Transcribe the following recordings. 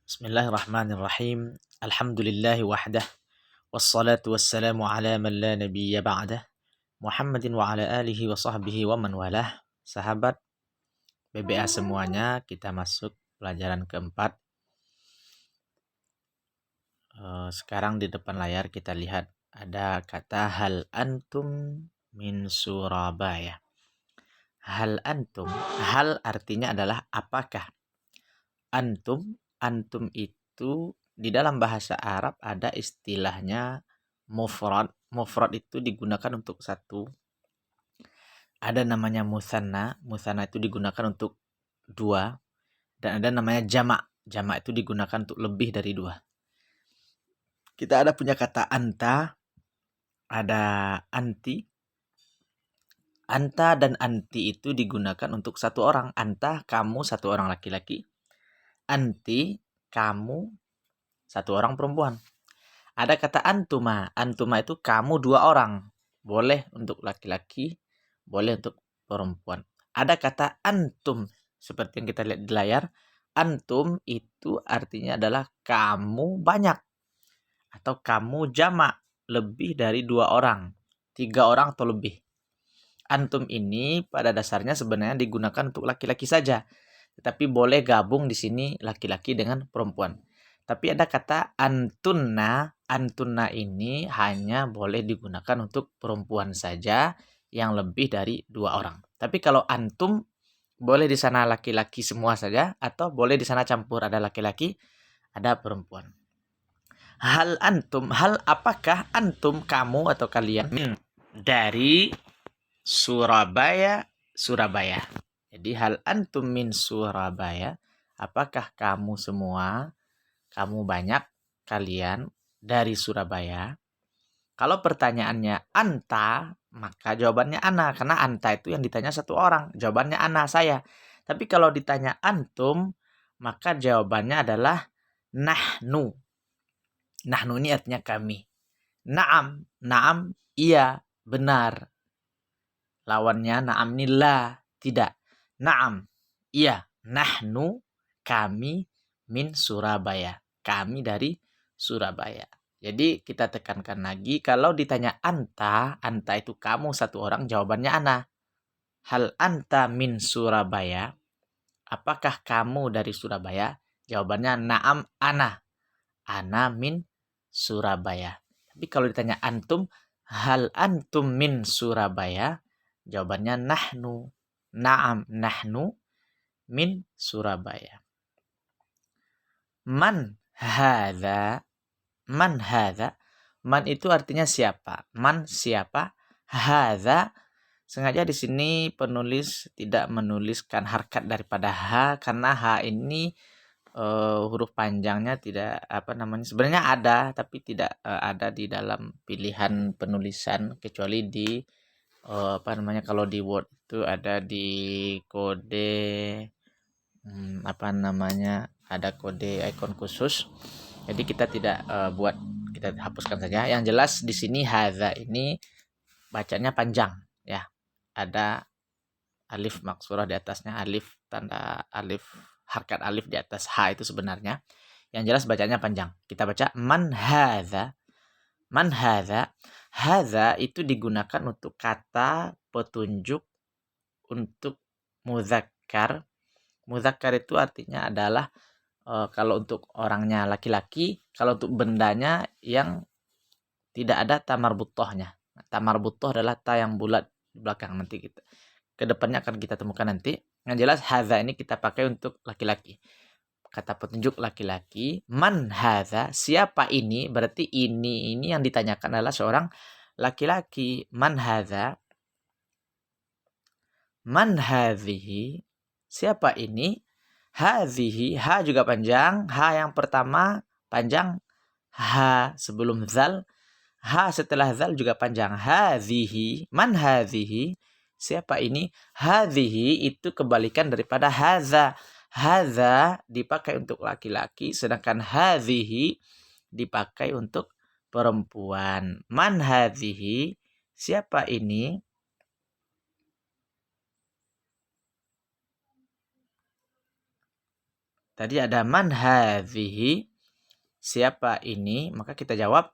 Bismillahirrahmanirrahim. Alhamdulillahi wahdah. Wassalatu wassalamu ala man la nabiyya ba'dah. Muhammadin wa ala alihi wa sahbihi wa man walah. Sahabat BBA semuanya, kita masuk pelajaran keempat. Sekarang di depan layar kita lihat ada kata hal antum min Surabaya. Hal antum, hal artinya adalah apakah. Antum itu di dalam bahasa Arab ada istilahnya mufrad. Mufrad itu digunakan untuk satu. Ada namanya musanna. Musanna itu digunakan untuk dua. Dan ada namanya jamak. Jamak itu digunakan untuk lebih dari dua. Kita ada punya kata anta, ada anti. Anta dan anti itu digunakan untuk satu orang. Anta, kamu, satu orang laki-laki. Anti, kamu, satu orang perempuan. Ada kata antuma. Antuma itu kamu dua orang. Boleh untuk laki-laki, boleh untuk perempuan. Ada kata antum. Seperti yang kita lihat di layar. Antum itu artinya adalah kamu banyak. Atau kamu jamak. Lebih dari dua orang. 3 orang atau lebih. Antum ini pada dasarnya sebenarnya digunakan untuk laki-laki saja. Tetapi boleh gabung di sini laki-laki dengan perempuan. Tapi ada kata antunna. Antunna ini hanya boleh digunakan untuk perempuan saja yang lebih dari 2 orang. Tapi kalau antum, boleh di sana laki-laki semua saja, atau boleh di sana campur, ada laki-laki, ada perempuan. Hal antum, hal apakah antum, kamu atau kalian dari Surabaya. Jadi hal antum min Surabaya, apakah kamu semua, kamu banyak, kalian dari Surabaya? Kalau pertanyaannya anta, maka jawabannya ana, karena anta itu yang ditanya satu orang, jawabannya ana, saya. Tapi kalau ditanya antum, maka jawabannya adalah nahnu. Nahnu ini artinya kami. Naam, naam, iya, benar. Lawannya naam ini la, tidak. Naam, iya, nahnu, kami, min Surabaya. Kami dari Surabaya. Jadi kita tekankan lagi, kalau ditanya anta itu kamu satu orang, jawabannya ana. Hal anta min Surabaya, apakah kamu dari Surabaya? Jawabannya naam ana. Ana min Surabaya. Tapi kalau ditanya antum, hal antum min Surabaya? Jawabannya nahnu. Naam, nahnu min Surabaya. Man hadza? Man hadza? Man itu artinya siapa? Man siapa? Hadza, sengaja di sini penulis tidak menuliskan harkat daripada ha, karena ha ini huruf panjangnya tidak sebenarnya ada, tapi tidak ada di dalam pilihan penulisan, kecuali di kalau di Word itu ada di kode ada kode icon khusus. Jadi kita tidak kita hapuskan saja. Yang jelas di sini hadza ini bacanya panjang ya. Ada alif maksurah di atasnya, alif tanda alif, harkat alif di atas ha itu sebenarnya. Yang jelas bacanya panjang. Kita baca man hadza. Man hadza. Hadza itu digunakan untuk kata petunjuk untuk muzakkar. Muzakkar itu artinya adalah kalau untuk orangnya laki-laki, kalau untuk bendanya yang tidak ada ta marbuthohnya. Ta marbuthoh adalah ta yang bulat di belakang, nanti kita kedepannya akan kita temukan nanti. Yang jelas hadza ini kita pakai untuk laki-laki. Kata petunjuk laki-laki. Man hadza, siapa ini? Berarti ini yang ditanyakan adalah seorang laki-laki. Man hadza. Man hadhihi, siapa ini? Hadhihi, ha juga panjang. Ha yang pertama panjang. Ha sebelum zal. Ha setelah zal juga panjang. Hadhihi, man hadhihi, siapa ini? Hadhihi itu kebalikan daripada hadza. Hadza dipakai untuk laki-laki, sedangkan hadhihi dipakai untuk perempuan. Man hadhihi, siapa ini? Tadi ada man hadhihi, siapa ini? Maka kita jawab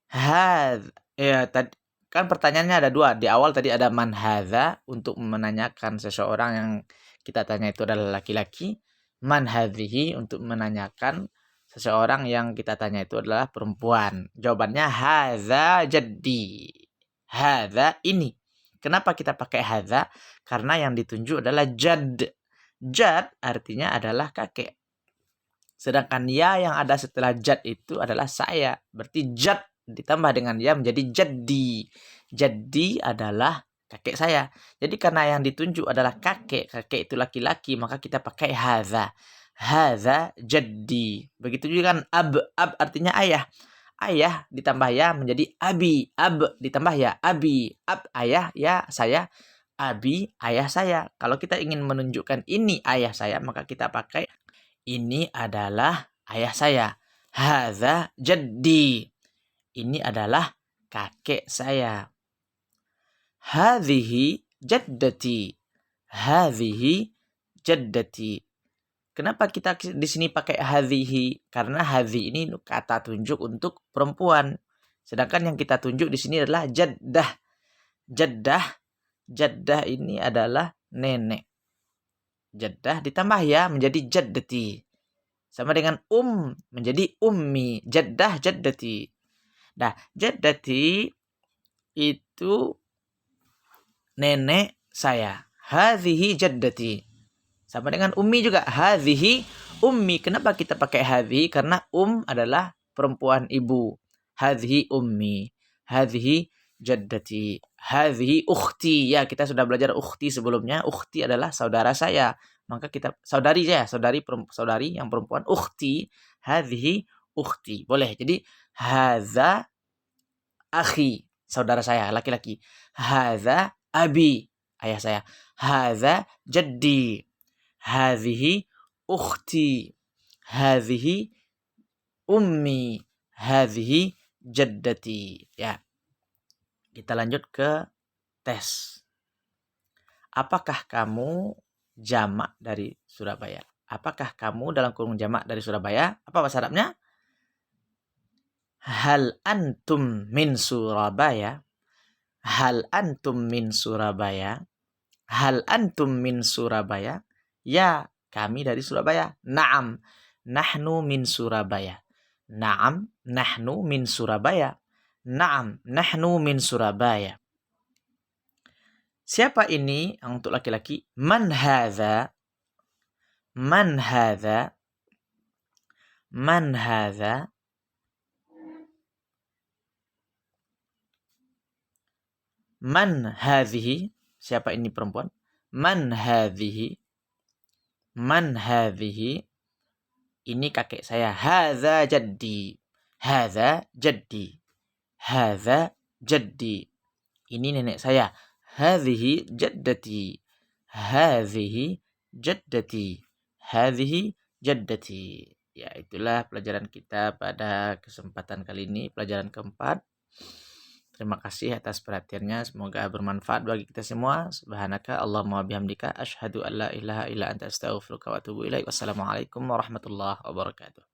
tadi kan pertanyaannya ada dua. Di awal tadi ada man hadza untuk menanyakan seseorang yang kita tanya itu adalah laki-laki. Man hadhihi untuk menanyakan seseorang yang kita tanya itu adalah perempuan. Jawabannya hadza jaddi. Hadza ini. Kenapa kita pakai hadza? Karena yang ditunjuk adalah jad. Jad artinya adalah kakek. Sedangkan ya yang ada setelah jad itu adalah saya. Berarti jad ditambah dengan ya menjadi jaddi. Jaddi adalah kakek saya. Jadi karena yang ditunjuk adalah kakek itu laki-laki, maka kita pakai hadza. Hadza jaddi. Begitu juga kan ab artinya ayah. Ayah ditambah ya menjadi abi. Ab ditambah ya abi. Ab ayah, ya saya. Abi ayah saya. Kalau kita ingin menunjukkan ini ayah saya, maka kita pakai ini adalah ayah saya. Hadza jaddi. Ini adalah kakek saya. Hadhihi jaddati. Hadhihi jaddati. Kenapa kita di sini pakai hadhihi? Karena hadhi ini kata tunjuk untuk perempuan. Sedangkan yang kita tunjuk di sini adalah jaddah. Jaddah ini adalah nenek. Jaddah ditambah ya menjadi jaddati. Sama dengan menjadi ummi. Jaddah jaddati. Nah, jaddati itu nenek saya. Hadhihi jaddati. Sama dengan ummi juga. Hadhihi ummi. Kenapa kita pakai hadhihi? Karena adalah perempuan ibu. Hadhihi ummi. Hadhihi jaddati. Hadhihi ukhti. Ya, kita sudah belajar ukhti sebelumnya. Ukhti adalah saudara saya. Maka kita saudari yang perempuan. Ukhti. Hadhihi ukhti. Boleh. Jadi hadza akhi, saudara saya laki-laki. Hadza abi, ayah saya. Hadza jaddi. Hadhihi ukhti. Hadhihi ummi. Hadhihi jaddati. Ya. Kita lanjut ke tes. Apakah kamu jamak dari Surabaya? Apakah kamu dalam kurung jamak dari Surabaya? Apa bahasa Arabnya? Hal antum min Surabaya? Hal antum min Surabaya? Hal antum min Surabaya? Ya, kami dari Surabaya. Naam, nahnu min Surabaya. Naam, nahnu min Surabaya. Naam, nahnu min Surabaya. Siapa ini untuk laki-laki? Man hadza? Man hadza? Man hadza? Man hadhihi? Siapa ini perempuan? Man hadhihi? Man hadhihi? Ini kakek saya. Hadza jaddi. Hadza jaddi. Hadza jaddi. Ini nenek saya. Hadhihi jaddati. Hadhihi jaddati. Hadhihi jaddati. Ya, itulah pelajaran kita pada kesempatan kali ini, pelajaran keempat. Terima kasih atas perhatiannya. Semoga bermanfaat bagi kita semua. Subhanaka Allahumma bihamdika asyhadu an la ilaha illa anta astaghfiruka wa atubu ilaik. Wassalamualaikum warahmatullahi wabarakatuh.